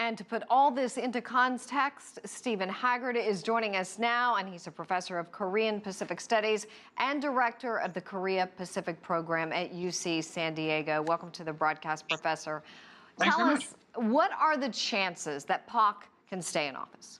And to put all this into context, Stephan Haggard is joining us now, and he's a professor of Korean Pacific Studies and director of the Korea Pacific Program at UC San Diego. Welcome to the broadcast, Professor. Thanks Tell very us, what are the chances that Park can stay in office?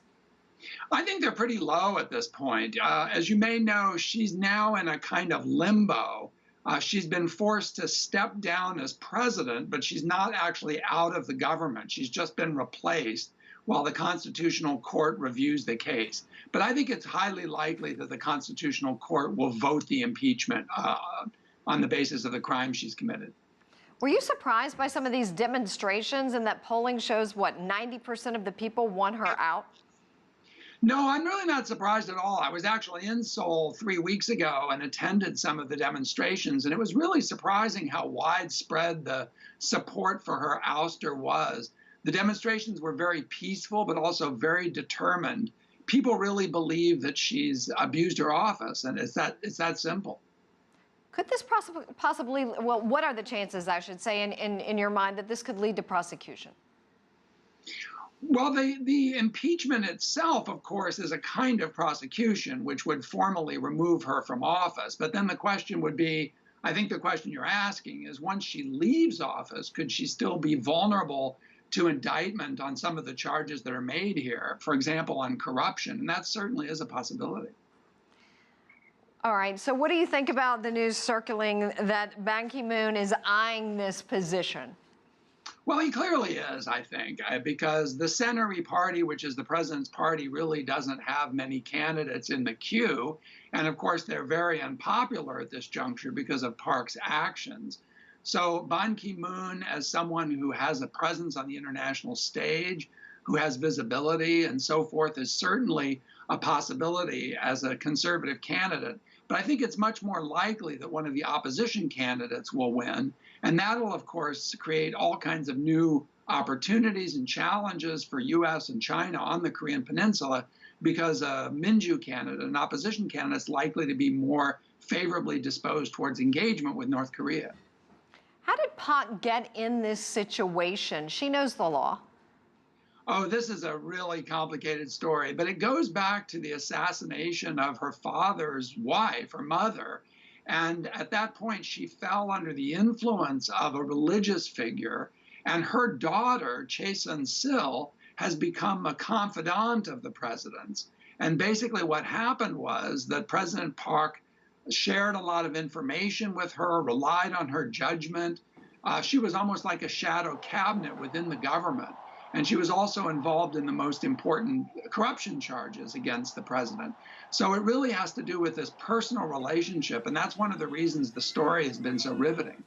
I think they're pretty low at this point. As you may know, she's now in a kind of limbo. She's been forced to step down as president, but she's not actually out of the government. She's just been replaced while the Constitutional Court reviews the case. But I think it's highly likely that the Constitutional Court will vote the impeachment on the basis of the crime she's committed. Were you surprised by some of these demonstrations and that polling shows, what, 90% of the people want her out? No, I'm really not surprised at all. I was actually in Seoul 3 weeks ago and attended some of the demonstrations, and it was really surprising how widespread the support for her ouster was. The demonstrations were very peaceful, but also very determined. People really believe that she's abused her office, and it's that simple. Could this possibly, well, what are the chances, I should say, in your mind, that this could lead to prosecution? Well, the impeachment itself, of course, is a kind of prosecution which would formally remove her from office. But then the question would be, I think the question you're asking is, once she leaves office, could she still be vulnerable to indictment on some of the charges that are made here, for example, on corruption? And that certainly is a possibility. All right. So what do you think about the news circling that Ban Ki-moon is eyeing this position? Well, he clearly is, I think, because the Century Party, which is the president's party, really doesn't have many candidates in the queue. And of course, they're very unpopular at this juncture because of Park's actions. So Ban Ki-moon, as someone who has a presence on the international stage, who has visibility and so forth, is certainly a possibility as a conservative candidate. But I think it's much more likely that one of the opposition candidates will win. And that will, of course, create all kinds of new opportunities and challenges for U.S. and China on the Korean Peninsula, because a Minju candidate, an opposition candidate, is likely to be more favorably disposed towards engagement with North Korea. How did Park get in this situation? She knows the law. Oh, this is a really complicated story, but it goes back to the assassination of her father's wife, her mother. And at that point, she fell under the influence of a religious figure, and her daughter, Chae Sun-sil, has become a confidant of the president's. And basically what happened was that President Park shared a lot of information with her, relied on her judgment. She was almost like a shadow cabinet within the government. And she was also involved in the most important corruption charges against the president. So it really has to do with this personal relationship. And that's one of the reasons the story has been so riveting.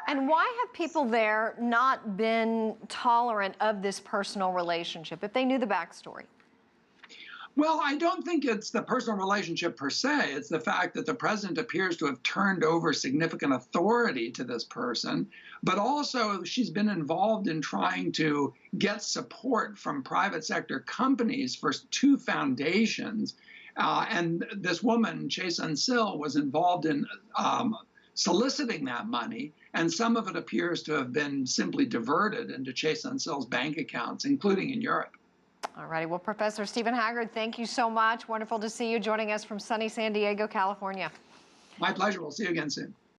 And why have people there not been tolerant of this personal relationship if they knew the backstory? Well, I don't think it's the personal relationship per se. It's the fact that the president appears to have turned over significant authority to this person, but also she's been involved in trying to get support from private sector companies for two foundations. And this woman, Chae Sun-sil, was involved in soliciting that money, and some of it appears to have been simply diverted into Chae Sun-sil's bank accounts, including in Europe. All righty. Well, Professor Stephan Haggard, thank you so much. Wonderful to see you joining us from sunny San Diego, California. My pleasure. We'll see you again soon.